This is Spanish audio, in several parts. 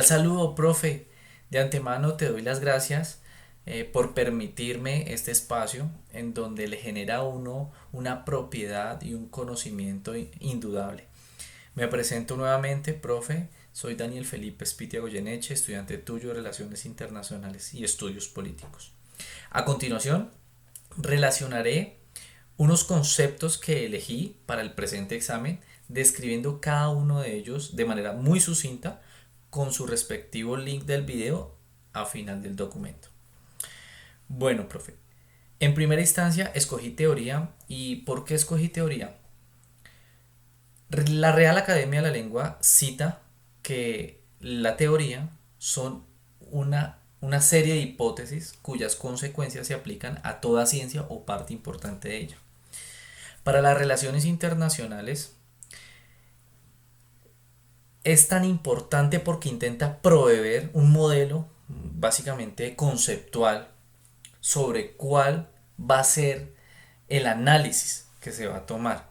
Saludo, profe. De antemano te doy las gracias por permitirme este espacio en donde le genera a uno una propiedad y un conocimiento indudable. Me presento nuevamente, profe. Soy Daniel Felipe Spitia Goyeneche, estudiante tuyo de Relaciones Internacionales y Estudios Políticos. A continuación, relacionaré unos conceptos que elegí para el presente examen, describiendo cada uno de ellos de manera muy sucinta con su respectivo link del video a final del documento. Bueno, profe, en primera instancia escogí teoría. ¿Y por qué escogí teoría? La Real Academia de la Lengua cita que la teoría son una serie de hipótesis cuyas consecuencias se aplican a toda ciencia o parte importante de ella. Para las relaciones internacionales es tan importante porque intenta proveer un modelo básicamente conceptual sobre cuál va a ser el análisis que se va a tomar,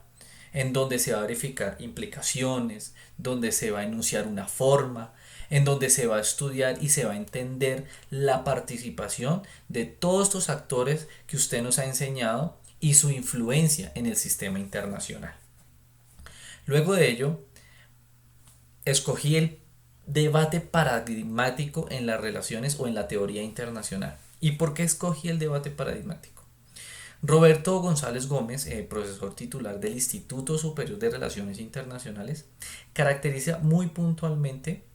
en donde se va a verificar implicaciones, donde se va a enunciar una forma, en donde se va a estudiar y se va a entender la participación de todos estos actores que usted nos ha enseñado y su influencia en el sistema internacional. Luego de ello, escogí el debate paradigmático en las relaciones o en la teoría internacional. ¿Y por qué escogí el debate paradigmático? Roberto González Gómez, profesor titular del Instituto Superior de Relaciones Internacionales, caracteriza muy puntualmente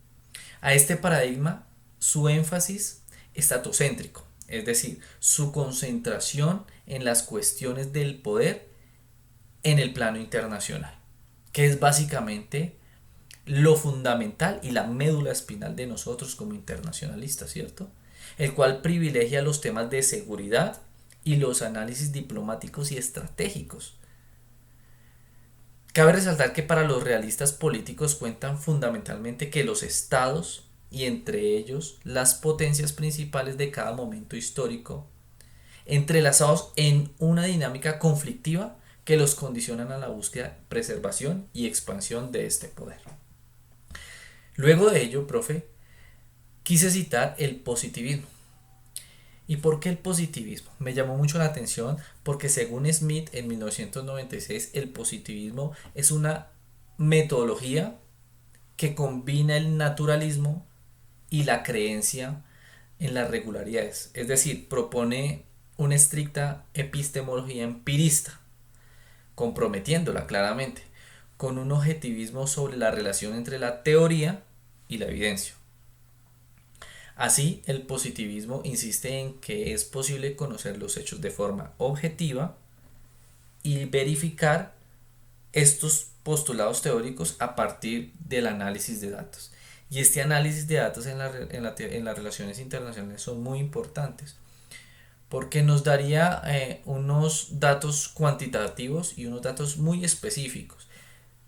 a este paradigma su énfasis estatocéntrico, es decir, su concentración en las cuestiones del poder en el plano internacional, que es básicamente lo fundamental y la médula espinal de nosotros como internacionalistas, ¿cierto? El cual privilegia los temas de seguridad y los análisis diplomáticos y estratégicos. Cabe resaltar que para los realistas políticos cuentan fundamentalmente que los estados y entre ellos las potencias principales de cada momento histórico, entrelazados en una dinámica conflictiva que los condicionan a la búsqueda, preservación y expansión de este poder. Luego de ello, profe, quise citar el positivismo. ¿Y por qué el positivismo? Me llamó mucho la atención porque según Smith en 1996 el positivismo es una metodología que combina el naturalismo y la creencia en las regularidades. Es decir, propone una estricta epistemología empirista, comprometiéndola claramente con un objetivismo sobre la relación entre la teoría y la evidencia. Así, el positivismo insiste en que es posible conocer los hechos de forma objetiva y verificar estos postulados teóricos a partir del análisis de datos. Y este análisis de datos en las relaciones internacionales son muy importantes porque nos daría unos datos cuantitativos y unos datos muy específicos,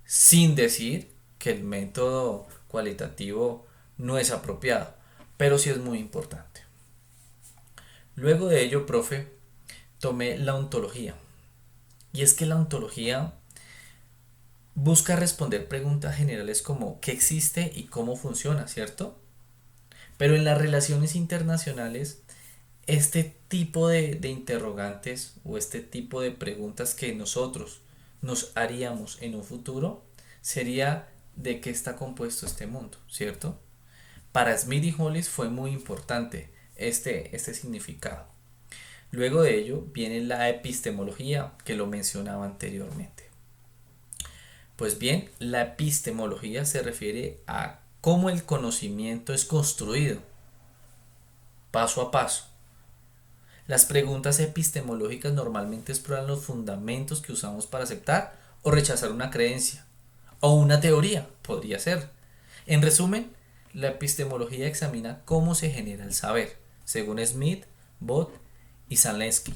sin decir que el método cualitativo no es apropiado, pero sí es muy importante. Luego de ello, profe, tomé la ontología. Y es que la ontología busca responder preguntas generales como qué existe y cómo funciona, ¿cierto? Pero en las relaciones internacionales, este tipo de interrogantes o este tipo de preguntas que nosotros nos haríamos en un futuro sería de qué está compuesto este mundo, ¿cierto? Para Smith y Hollis fue muy importante este significado. Luego de ello viene la epistemología que lo mencionaba anteriormente. Pues bien, la epistemología se refiere a cómo el conocimiento es construido, paso a paso. Las preguntas epistemológicas normalmente exploran los fundamentos que usamos para aceptar o rechazar una creencia, o una teoría, podría ser. En resumen, la epistemología examina cómo se genera el saber, según Smith, Bott y Zalewski.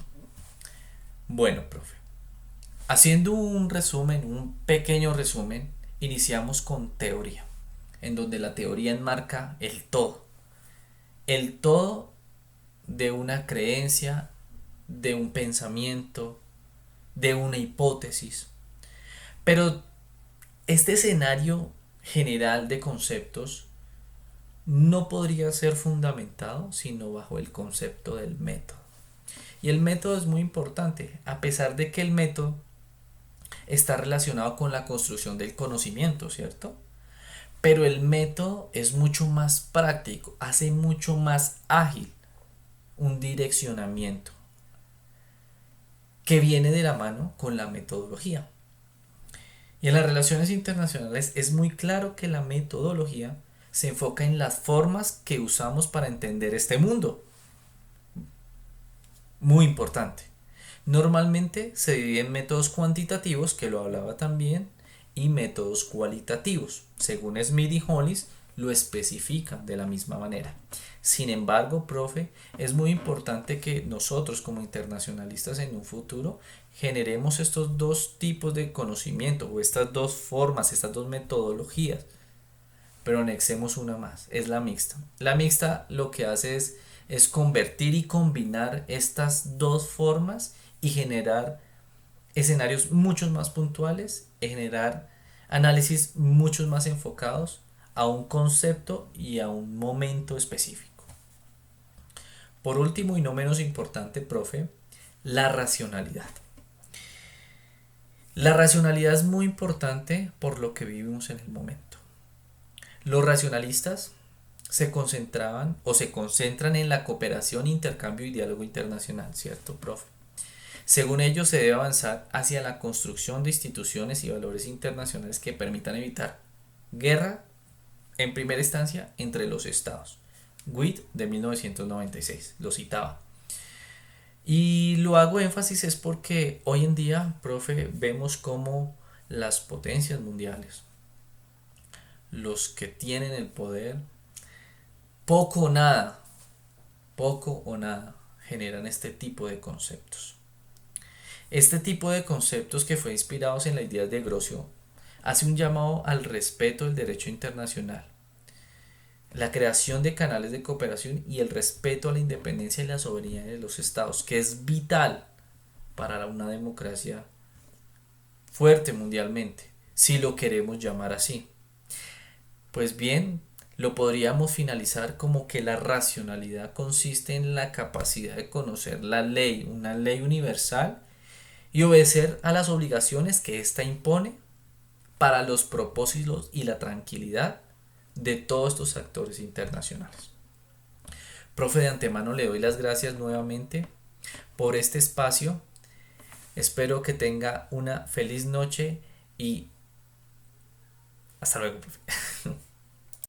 Bueno, profe, haciendo un resumen, un pequeño resumen, iniciamos con teoría, en donde la teoría enmarca el todo de una creencia, de un pensamiento, de una hipótesis. Pero este escenario general de conceptos no podría ser fundamentado sino bajo el concepto del método. Y el método es muy importante, a pesar de que el método está relacionado con la construcción del conocimiento, ¿cierto? Pero el método es mucho más práctico, hace mucho más ágil un direccionamiento que viene de la mano con la metodología. Y en las relaciones internacionales es muy claro que la metodología se enfoca en las formas que usamos para entender este mundo. Muy importante. Normalmente se divide en métodos cuantitativos, que lo hablaba también, y métodos cualitativos. Según Smith y Hollis, lo especifican de la misma manera. Sin embargo, profe, es muy importante que nosotros como internacionalistas en un futuro generemos estos dos tipos de conocimiento o estas dos formas, estas dos metodologías, pero anexemos una más, es la mixta. La mixta lo que hace es convertir y combinar estas dos formas y generar escenarios muchos más puntuales, generar análisis muchos más enfocados a un concepto y a un momento específico. Por último y no menos importante, profe, la racionalidad. La racionalidad es muy importante por lo que vivimos en el momento. Los racionalistas se concentraban o se concentran en la cooperación, intercambio y diálogo internacional, ¿cierto, profe? Según ellos, se debe avanzar hacia la construcción de instituciones y valores internacionales que permitan evitar guerra, en primera instancia, entre los estados. Witt de 1996, lo citaba. Y lo hago énfasis es porque hoy en día, profe, vemos cómo las potencias mundiales, los que tienen el poder, poco o nada, poco o nada, generan este tipo de conceptos. Este tipo de conceptos que fue inspirados en las ideas de Grocio hace un llamado al respeto del derecho internacional, la creación de canales de cooperación y el respeto a la independencia y la soberanía de los estados, que es vital para una democracia fuerte mundialmente, si lo queremos llamar así. Pues bien, lo podríamos finalizar como que la racionalidad consiste en la capacidad de conocer la ley, una ley universal, y obedecer a las obligaciones que ésta impone para los propósitos y la tranquilidad de todos estos actores internacionales. Profe, de antemano le doy las gracias nuevamente por este espacio. Espero que tenga una feliz noche y hasta luego, profe.